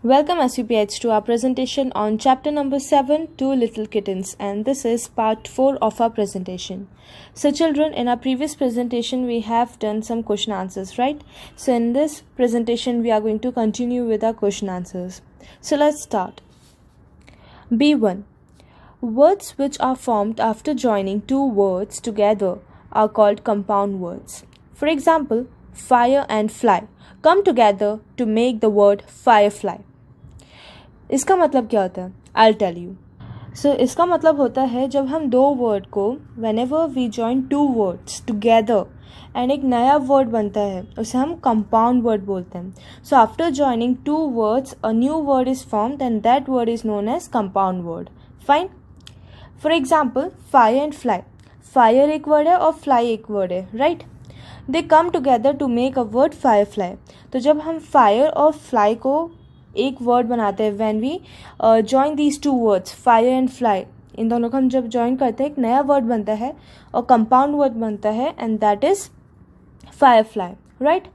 Welcome SUPH to our presentation on chapter number 7, Two Little Kittens, and this is part 4 of our presentation. So children, in our previous presentation we have done some question answers, right? So in this presentation we are going to continue with our question answers. So let's start. B1. Words which are formed after joining two words together are called compound words. For example, fire and fly come together to make the word firefly. इसका मतलब क्या होता है? I'll tell you. So इसका मतलब होता है जब हम दो वर्ड को whenever we join two words together and एक नया वर्ड बनता है उसे हम compound word बोलते हैं. So after joining two words a new word is formed and that word is known as compound word. Fine. For example, fire and fly. Fire एक word है और fly एक word है, right? They come together to make a word firefly. तो जब हम fire और fly को एक word बनाते हैं when we join these two words fire and fly, इन दोनों को हम जब join करते हैं एक नया word बनता है और compound word बनता है and that is firefly, right?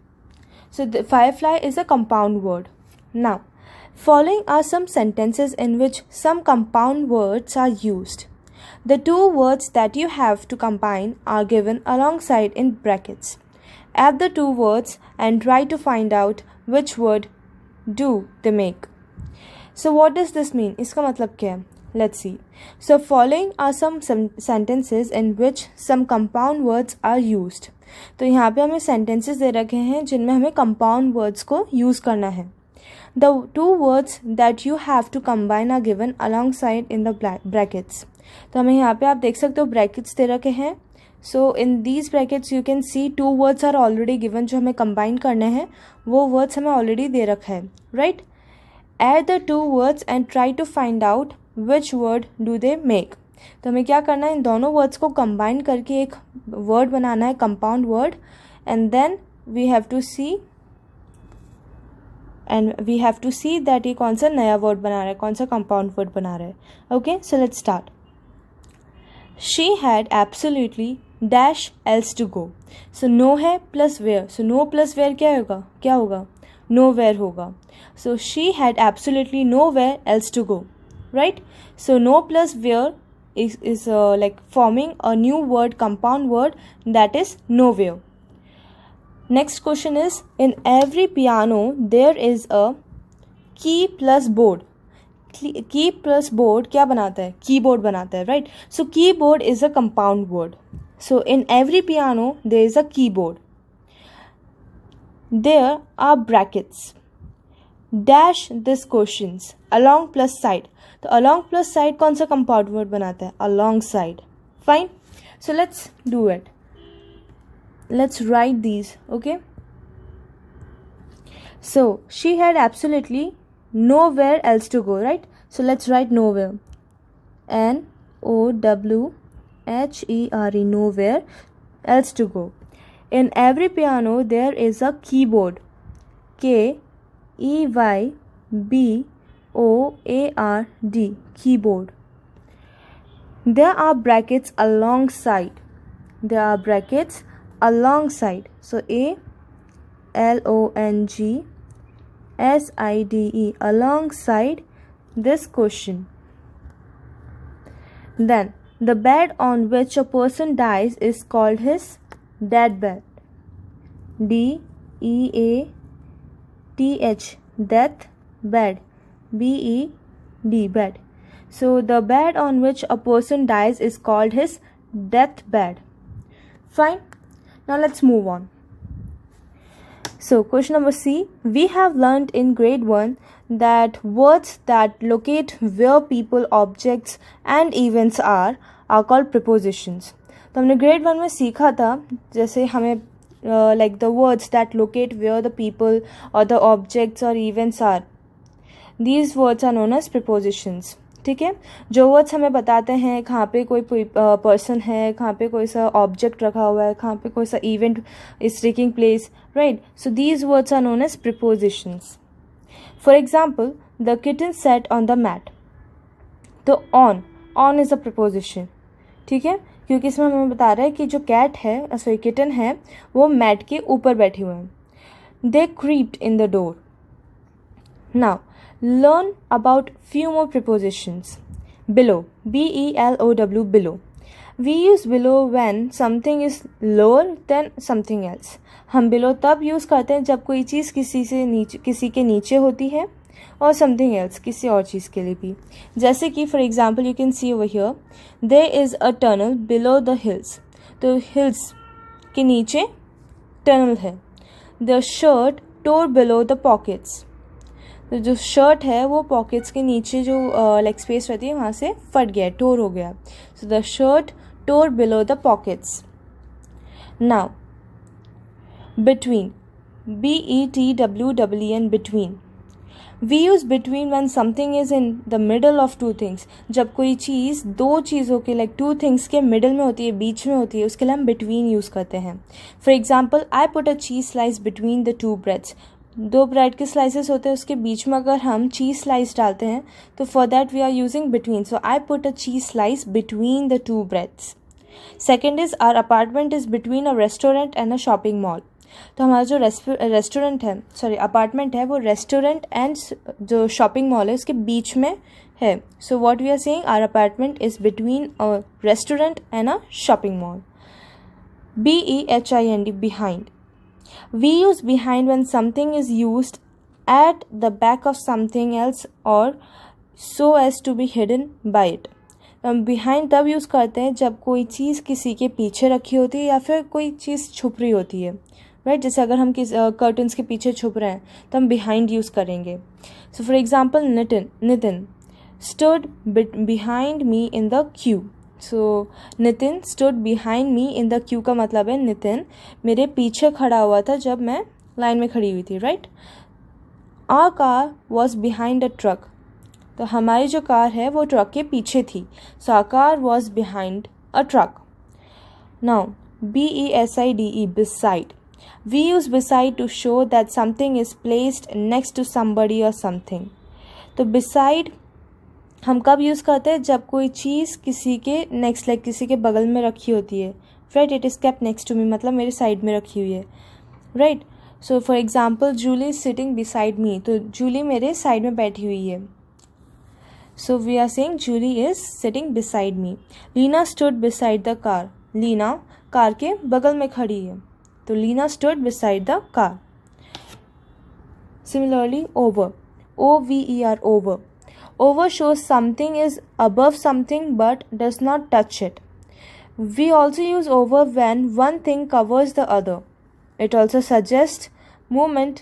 So the firefly is a compound word. Now, following are some sentences in which some compound words are used. The two words that you have to combine are given alongside in brackets. Add the two words and try to find out which word do they make. So what does this mean? इसका मतलब क्या है? Let's see. So following are some sentences in which some compound words are used. तो यहाँ पे हमें sentences दे रखे हैं जिनमें हमें compound words को use करना है. The two words that you have to combine are given alongside in the brackets. तो हमें यहाँ पे आप देख सकते हो brackets दे रखे हैं. So in these brackets you can see two words are already given जो हमें combine करने हैं वो words हमें already दे रखा है, right? Add the two words and try to find out which word do they make. तो हमें क्या करना है इन दोनों words को combine करके एक word बनाना है compound word and then we have to see that ये कौन सा नया word बना रहा है, कौन सा compound word बना रहा है. Okay, so let's start. She had absolutely dash else to go. So no है plus where. So no plus where क्या होगा? Nowhere होगा. So she had absolutely nowhere else to go, right? So no plus where is like forming a new word, compound word, that is nowhere. Next question is, in every piano there is a key plus board. Key plus board क्या बनाता है? Keyboard बनाता है, right? So keyboard is a compound word. So in every piano there is a keyboard. There are brackets. Dash this questions along plus side. तो along plus side कौन सा compound word बनाता है? Alongside. Fine. So let's do it. Let's write these. Okay. So she had absolutely nowhere else to go, right? So let's write nowhere. Nowhere, nowhere else to go. In every piano there is a keyboard. Keyboard, keyboard. There are brackets alongside. So along alongside this question. Then the bed on which a person dies is called his deathbed. DEATH, death bed. BED, bed. So the bed on which a person dies is called his deathbed. Fine. Now let's move on. So question number C, we have learned in grade 1 that words that locate where people, objects and events are called prepositions. तो हमने grade 1 में सीखा था जैसे हमें like the words that locate where the people or the objects or events are. These words are known as prepositions. ठीक है, जो वर्ड्स हमें बताते हैं कहाँ पे कोई पर्सन है, कहाँ पे कोई सा ऑब्जेक्ट रखा हुआ है, कहाँ पे कोई सा event is taking place, right? So these words are known as prepositions. For example, the kitten sat on the mat. तो ऑन इज अ प्रीपोजिशन. ठीक है, क्योंकि इसमें हमें बता रहा है कि जो कैट है, सॉरी किटन है, वो मैट के ऊपर बैठे हुए हैं. They creeped in the door. Now Learn about few more prepositions. Below, B-E-L-O-W, below. We use below when something is lower than something else. हम below तब यूज़ करते हैं जब कोई चीज़ किसी के नीचे होती है और something else किसी और चीज़ के लिए भी. जैसे कि for example you can see over here, there is a tunnel below the hills. तो hills के नीचे tunnel है. The shirt tore below the pockets. तो जो शर्ट है वो पॉकेट्स के नीचे जो लेग स्पेस रहती है वहाँ से फट गया, टोर हो गया. So the shirt tore below the pockets. Now between, BETWEEN, between. We use between when something is in the middle of two things. जब कोई चीज़ दो चीज़ों के लाइक टू थिंग्स के मिडल में होती है, बीच में होती है, उसके लिए हम बिटवीन यूज़ करते हैं. For example, I put a cheese slice between the two breads. दो ब्रेड के स्लाइसेस होते हैं, उसके बीच में अगर हम चीज़ स्लाइस डालते हैं तो for that we are using between. So I put a cheese slice between the two breads. Second is our apartment is between a restaurant and a shopping mall. तो हमारा जो अपार्टमेंट है वो रेस्टोरेंट एंड जो shopping mall है उसके बीच में है. So what we are saying, our apartment is between a restaurant and a shopping mall. BEHIND, behind. We use behind when something is used at the back of something else or so as to be hidden by it. हम behind तब use करते हैं जब कोई चीज़ किसी के पीछे रखी होती है या फिर कोई चीज़ छुप रही होती है, राइट. जैसे अगर हम कर्टन्स के पीछे छुप रहे हैं तो हम behind यूज़ करेंगे. सो for example, Nitin stood behind me in the queue. So Nitin stood behind me in the Q का मतलब है नितिन मेरे पीछे खड़ा हुआ था जब मैं लाइन में खड़ी हुई थी, right. Our car was behind a truck. तो हमारी जो कार है वो ट्रक के पीछे थी. So our car was behind a truck. Now BESIDE, beside. We use beside to show that something is placed next to somebody or something. तो beside हम कब यूज़ करते हैं, जब कोई चीज़ किसी के नेक्स्ट लाइक किसी के बगल में रखी होती है, right. It is kept next to me, मतलब मेरे साइड में रखी हुई है, right. So for example, Julie is sitting beside me. तो जूली मेरे साइड में बैठी हुई है. So we are saying Julie is sitting beside me. Leena stood beside the car. Leena car के बगल में खड़ी है, तो Leena stood beside the car. Similarly, over, OVER, over. Over shows something is above something but does not touch it. We also use over when one thing covers the other. It also suggests movement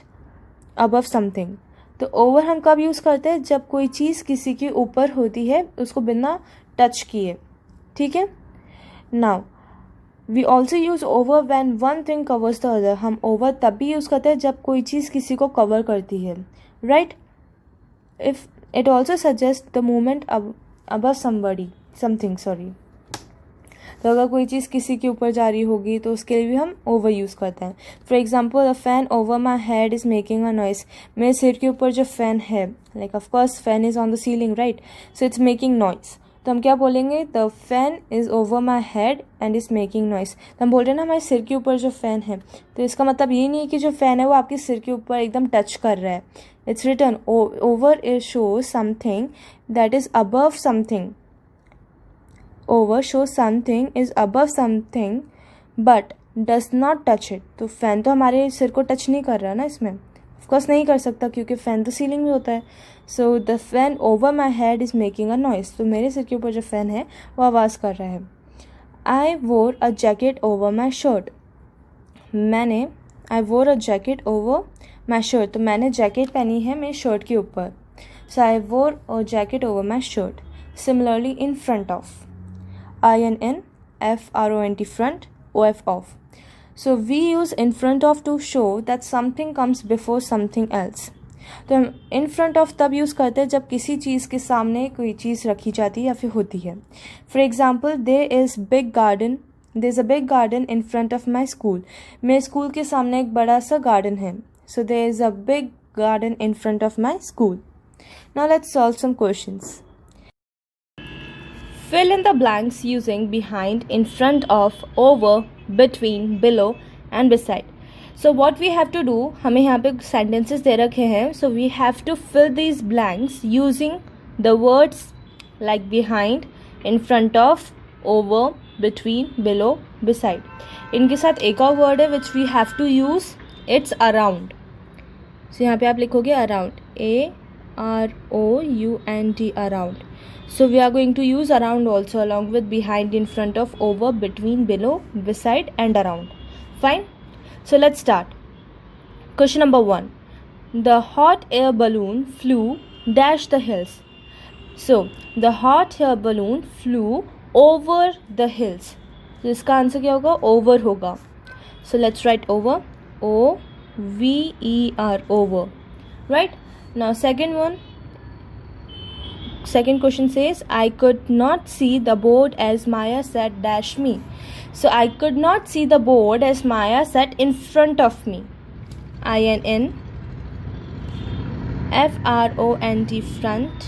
above something. तो over हम कब use करते हैं, जब कोई चीज़ किसी के ऊपर होती है उसको बिना टच किए, ठीक है. Now we also use over when one thing covers the other. हम over तब भी यूज़ करते हैं जब कोई चीज़ किसी को कवर करती है, right. If it also suggests the movement above something. तो अगर कोई चीज़ किसी के ऊपर जा रही होगी तो उसके लिए भी हम ओवर यूज़ करते हैं. For example, the fan over my head is making a noise. मेरे सिर के ऊपर जो फ़ैन है, like of course fan is on the ceiling, right. So it's making noise. तो हम क्या बोलेंगे, the fan is over my head and is making noise. तो हम बोल रहे हैं ना हमारे सिर के ऊपर जो फ़ैन है, तो इसका मतलब ये नहीं है कि जो फ़ैन है वो आपके सिर के ऊपर एकदम टच कर रहा है. It's written over it shows something that is above something. Over shows something is above something but does not touch it. तो फ़ैन तो हमारे सिर को टच नहीं कर रहा ना इसमें, ऑफकोर्स नहीं कर सकता क्योंकि फ़ैन तो सीलिंग में होता है. So the fan over my head is making a noise. तो मेरे सिर के ऊपर जो फ़ैन है वो आवाज़ कर रहा है. I wore a jacket over my shirt. I wore a jacket over my shirt. तो मैंने जैकेट पहनी है मेरे शर्ट के ऊपर. सो आई wore a jacket over my shirt. Similarly, in front of, INN FRONT, front, OF, off. So we use in front of to show that something comes before something else. तो हम इन front of तब use करते हैं जब किसी चीज़ के सामने कोई चीज़ रखी जाती है या फिर होती है. For example, there is a big garden in front of my school. मेरे स्कूल के सामने एक बड़ा सा गार्डन है. So there is a big garden in front of my school. Now let's solve some questions. Fill in the blanks using behind, in front of, over, between, below and beside. So what we have to do, हमें यहाँ पे sentences दे रखे हैं, so we have to fill these blanks using the words like behind, in front of, over, between, below, beside. इनके साथ एक और वर्ड है which we have to use, it's around. So यहाँ पे आप लिखोगे around, AROUND, around. So we are going to use around also along with behind, in front of, over, between, below, beside and around. Fine. So let's start. Question number 1. The hot air balloon flew dash the hills. So the hot air balloon flew over the hills. So इसका answer क्या होगा? Over होगा. So let's write over. OVER, over. Right? Now second one. Second question says, I could not see the board as Maya sat dash me. So I could not see the board as Maya sat in front of me. INN FRONT, front,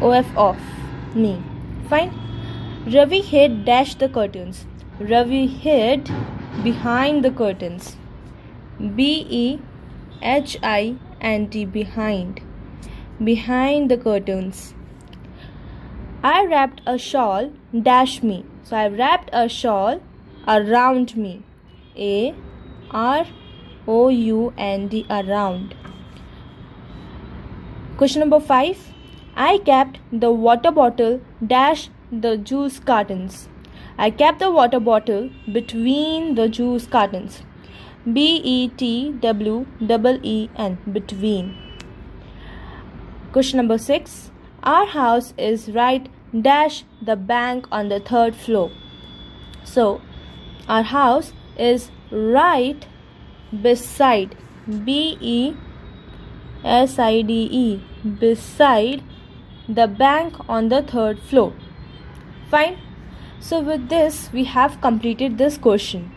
OF, off, me. Fine. Ravi hid dash the curtains. Ravi hid behind the curtains. BEHIND, behind. Behind the curtains. I wrapped a shawl dash me. So I wrapped a shawl around me. AROUND, around. Question number 5. I kept the water bottle dash the juice cartons. I kept the water bottle between the juice cartons. BETWEEN, between. Question number 6. Our house is right dash the bank on the 3rd floor. So our house is right beside, BESIDE, beside the bank on the 3rd floor. Fine. So with this we have completed this question.